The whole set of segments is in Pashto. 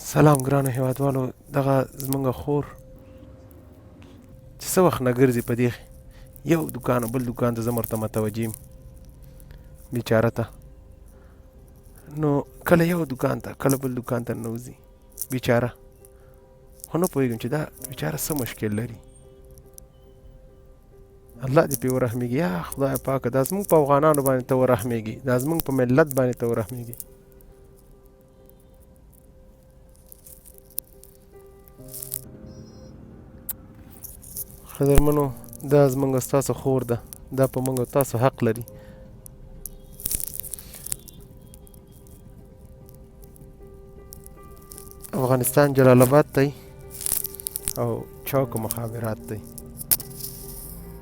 سلام ګرانو هیوادوالو، دغه زمونږ خور چې څه وخت نه ګرځي په دې یو دوکان او بل دوکان ته زه ورته متوجه یم بیچاره ته. نو کله یو دوکان ته کله بل دوکان ته ننوځي بیچاره، خو نه پوهېږم چې دا بیچاره څه مشکل لري. الله دې پرې ورحمېږي. یا خدای پاکه دا زمونږ په افغانانو باندې ته ورحمېږي، دا زمونږ په ملت باندې ته ورحمېږي. قدرمنو، دا زمونږ ستاسو خور ده، دا په موږ او تاسو حق لري. افغانستان جلال آباد دی او چوک مخابرات دی،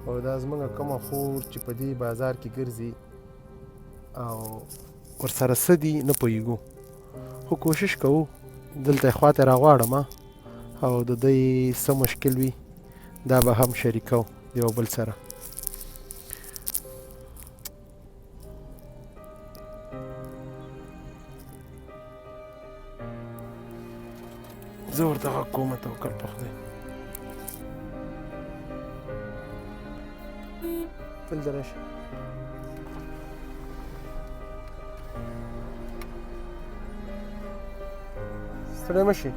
او دا زمونږ کومه خور چې په دې بازار کې ګرځي او ورسره څه دي نه پوهېږو، خو کوشش کوو دلته یې خواته راغواړم او د دوی څه مشکل وي دا به هم شریکو د یو بل سره. زه ورته غږ کوم توکل په خدای. دلته راشه. ستړی مه شي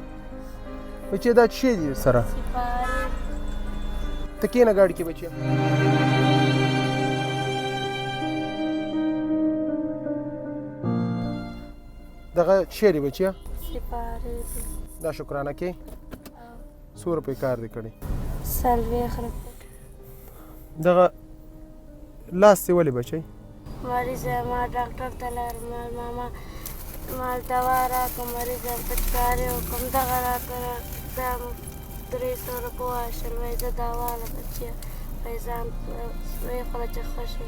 بچې، دا څه شی دي سره؟ ته کښېنه ګاډي کې بچیه. دغه څه شی دی بچیه؟ دا شکرانه کې څو روپۍ کار دی کړی؟ 40 روپۍ. دغه لاس دې ولې بچی؟ مریض ما ډاکټر ته لاړم، ما دوا راکړه، مریض پچکارې وکړم، دغه راته دا 300 روپۍ واخیستل، وایي زه دوا له بچیه وایي ځان ویې خوره چې ښه شي.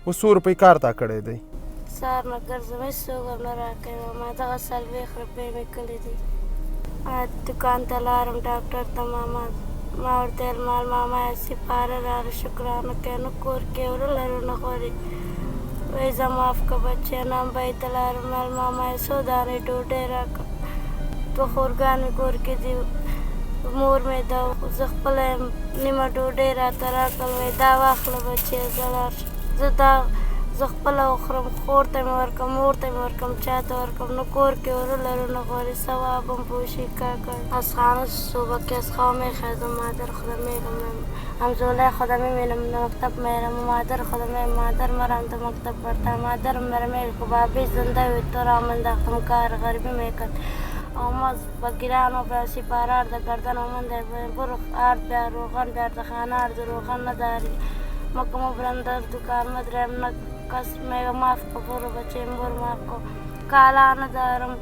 اوس څو روپۍ کار تا کړی دی؟ سهار نه ګرځم، هېڅ څوک هم نه راکوي. ما دغه 40 روپۍ مې کړي دي. دوکان ته لاړم ډاکټر ته، ما ورته ویل ماما سپاره راغله شکرانه کوي، نو کور کې وره لرو نه غواړي، وایي زه معاف کړه بچیه. نه بای ته لاړم، ماما څو دانې ډوډۍ راکړه، 2 خورګانې کور کې دي، مور مې ده، زه خپله یم، نیمه ډوډۍ راته راکړل، وایي دا واخله بچیه زه دا زه خپله وخورم، خور ته مې ورکړم، مور ته مې ورکړم، چا ته ورکړم، نو کور کې وره لرو نه غواړي، ثواب هم پوشی کاکا. از خانه صبح که از خواب میخیزم، مادر خدا میگم همزوله خدا میبینم مکتب میرم، مادر خدا میگم مادر مرم تو مکتب برتم، مادر مرم میگم که بابی زنده وی تو را من داختم کار غریبی میکرد. آماز با گیران و با سپارار ده گردن آمن ده برو آرد بیار روغن بیار ده خانه آرد روغن نداری مکم و برندر دکان مدرم نه کس میگه معاف کو برو بچه برو معاف کو. کالا ندارم،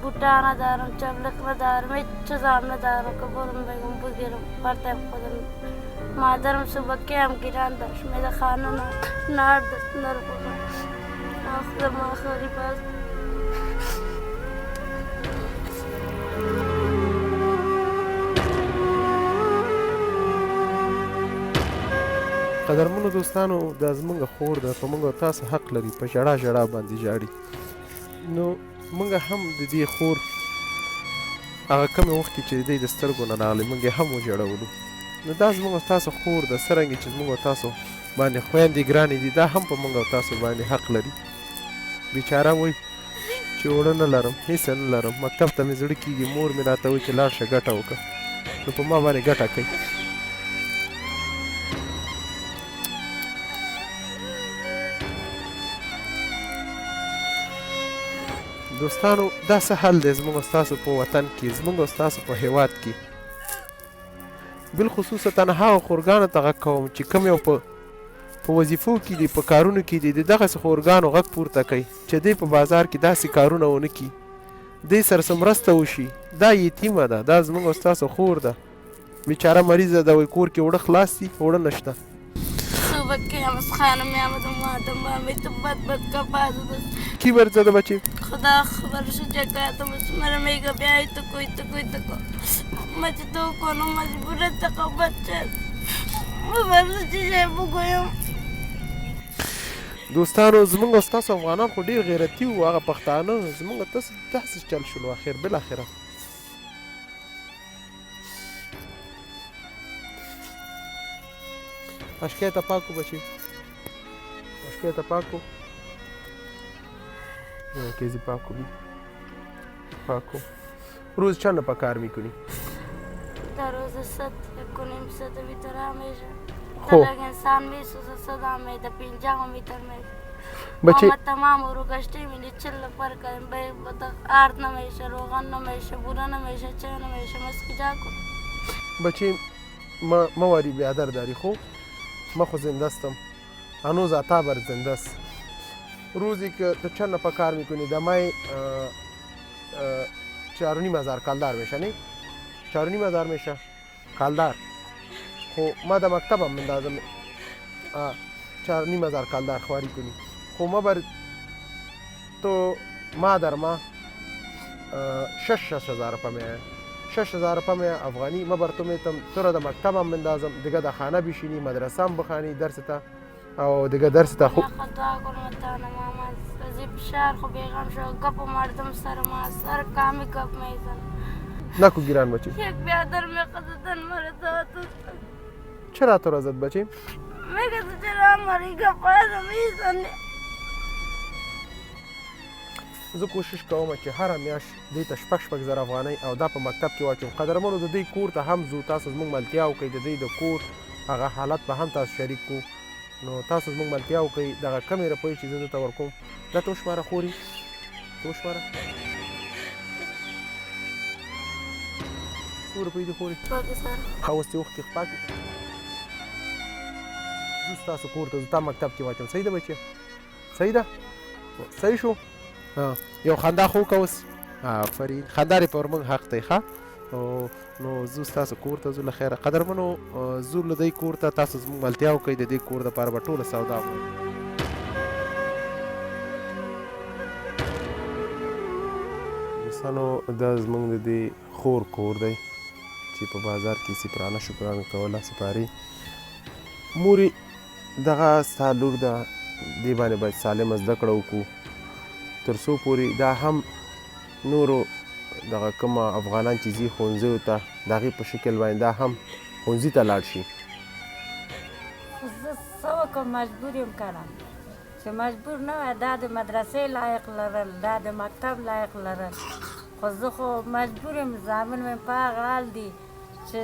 بوتا ندارم، چبلک ندارم، هیچ چیزام ندارم که برم بگم بگیرم برتم خودم. مادرم صبح که هم گیران داشت میده خانه نار دست نرگوه آخر ما آخری باز. قدرمنو دوستانو، دا زمونږ خور ده، په موږ او تاسو حق لري په ژړا ژړا باندې ژاړي. نو موږ هم د دې خور هغه کمې وخت کې چې د دې د سترګو نه راغلی موږ یې هم وژړولو. نو دا زموږ او تاسو خور ده، څرنګه چې زموږ او تاسو باندې خویندې ګرانې دي، دا هم په موږ او تاسو باندې حق لري. بیچاره وایي چې اوړه نه لرم، هېڅ نه لرم، مکتب ته مې زړه کېږي، مور مې راته وایي چې لاړ شه ګټه وکړه، نو په ما باندې ګټه کوي. دوستانو، دا څه حل دی زموږ او ستاسو په وطن کې، زموږ او ستاسو په هیواد کې، بالخصوصا هغو خورګانو ته غږ کوم چې کوم یو په وظیفو کې دي، په کارونو کې دي، د دغسې خورګانو غږ پورته کوي چې دوی په بازار کې داسې کارونه ونه کړي، دوی سره څه مرسته وشي. دا یتیمه ده، دا زموږ او ستاسو خور ده، بیچاره مریضه ده، وایي کور کې اوړه خلاص دي، اوړه نشته. صبح که هم از خانه می آمدم مامی تو بد کپاز دست کی برزده بچه؟ خدا خبرشو جگاتم اس مرا میگه بیایی تو کوی مجھے تو کنو مجبورت تکا بچه مبرزو چیزه بگویم. دوستانو زمونږ او ستاسو افغانان خو ډېر غیرتي وو هغه پښتانه زمونږ داسې چل شولو اخر بالاخره اشکای ته پاکو بچی اشکای ته پاکو کیزی پاکو بی پاکو روز چند پا کار میکنی؟ در روز 100 کنیم 100 متر همیشه خب. در انسان میسوزه 100 همیشه 50 متر میشه بچه ما تمام رو گشته میلی چل پر کنیم بده آرد نمیشه روغن نمیشه بوره نمیشه چه نمیشه مس کجا کن بچه ما واری بیادر داری خب ما خو زنده استم هنوز عطا بر زنده است روزی که تو چند پا کار میکنی در مای 4,500 کالدار میشه نه 4,500 میشه کالدار خو ما در مکتبم مندازم 4,500 کالدار خواری کنی خو ما بر تو ما در ما 6,000 روپه میه 6,000 روپه میه افغانی ما بر تو میتم تو را در مکتبم مندازم دیگه در خانه بشینی مدرسه هم بخوانی درس تا او دیگه درس تا خو خدا کنم تانه ماما از فشار خو بیغم شو گپ مردم سر ما سر کامی گپ میزن نکو گیران بچی یک بیادر می قددن مرد چرا تو را زد بچی؟ میگه تو چرا مری گپ میزنی زه کوشش کوم چې هره میاشت دې ته شپږ زره افغانۍ او دا په مکتب کې واچوم قدرمنو د دې کور ته هم ځو تاسو زموږ ملتیا وکړئ د دې د کور هغه حالت به هم تاسو شریک کړو نو تاسو زموږ ملتیا وکړئ دغه کمې روپۍ چې زه درته ورکوم دا ته وشماره خوري ته وشماره څو روپۍ دې خوري ښه اوس دې وخت کې پاکې زه ستاسو کور ته تا مکتب کې واچوم صحیح ده بچیه صحیح ده صحیح شو یو خندا خو وکړه اوس آفرین خندا دې پر موږ حق دی ښه نو زه ستاسو کور ته ځو له خیره قدرمنو ځو له دې کور ته تاسو زموږ ملتیا وکړئ د دې کور دپاره به ټوله سودا وکړو دوستانو دا زموږ د دې خور کور دی چې په بازار کې سپرانه شکرانه کوله سپاري مورې دغه ستا لور ده دې باندې باید سالمه زده کړه وکړو تر څو پورې دا هم نورو دغه کومه افغانان چې ځي ښوونځیو ته د هغې په شکل باندې دا هم ښوونځي ته لاړ شي زه څه وکړم مجبور یم کنه چې مجبور نه وای دا د مدرسې لایق لرل دا د مکتب لایق لرل خو زه خو مجبور یم زامن مې په هغه حال دي چې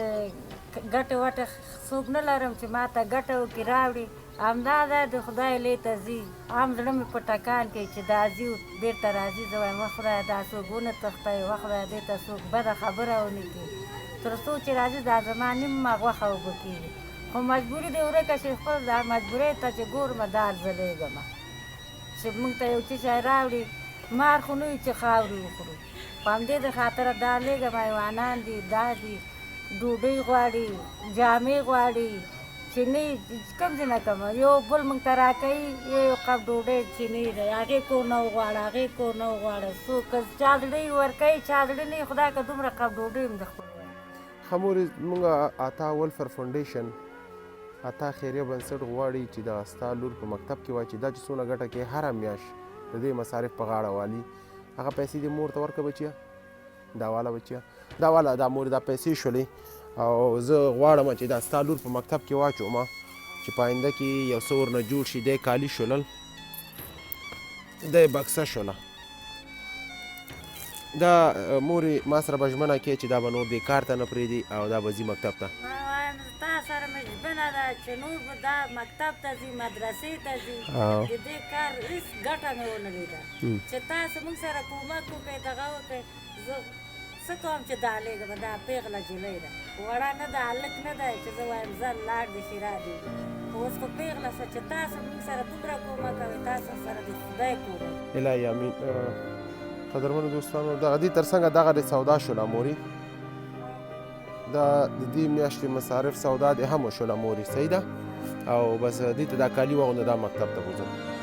ګټې وټې څوک نه لرم چې ما ته ګټه وکړي راوړي همدا ده د خدای لې ته ځي هم زړه مې په ټکان کوي چې دا ځي بېرته راځي زه وایم خدایه دا څوک ونه تښتوي خدایه دې ته څوک بده خبره ونه کړي تر څو چې راځي دا زما نیمه غوښه اوبه کېږي خو مجبوري دې ورکه چې خپل دا مجبورۍ ته چې ګورم دا ځلېږم چې موږ ته یو څه شی راوړي مار خو نه وي چې خاورې وخورو په همدې د خاطره دا لېږم حیوانان دي دا دي ډوډۍ غواړي جامې غواړي چینی کوم ځای نه کوم یو بل موږ ته راکوي یو قب ډوډۍ چینی دی هغې کور نه وغواړه هغې کور نه وغواړه څوک چا زړه یې ورکوي چا زړه نه خدای که دومره قب ډوډۍ هم د خپل ښه مورې زموږ عطا ولفر فاونډیشن عطا خیریه بنسټ غواړي چې د ستا لور په مکتب کې واچي دا چې څونه ګټه کوي هره میاشت د دې مصارف په غاړه والي هغه پیسې دې مور ته ورکړه بچیه دا واله بچیه دا واله دا مور دا پیسې شولې او زه غواړم چې دا ستا لور په مکتب کې واچوم چې په آینده کې یو څه ورنه جوړ شي دی کالي شولل دی بکسه شوله دا مورې ما سره به ژمنه کوې چې دا به نور دې کار ته نه پرېږدي او دا به ځي مکتب ته ما وایم ستا سره مې ژمنه ده چې نور به دا مکتب ته ځي مدرسې ته ځي د دې کار هېڅ ګټه مې ونه لیده چې تاسو موږ سره کومک وکړئ دغه وکړئ زه څه کوم چې دا لېږم دا پېغله جلۍ ده وړه نه ده هلک نه دی چې زه وایم ځه لاړ دې شي را دې خو اوس خو پېغله شوه چې تاسو موږ سره دومره کومک کوئ تاسو سره د خدای کومک الهي امین قدرمنو دوستانو دغه دې تر څنګه دغه د سودا شوله مورې دا د دې میاشتې مصارف سودا دې هم وشوله مورې صحیح ده او بس دې ته دا کالي واغونده دا مکتب ته بوځم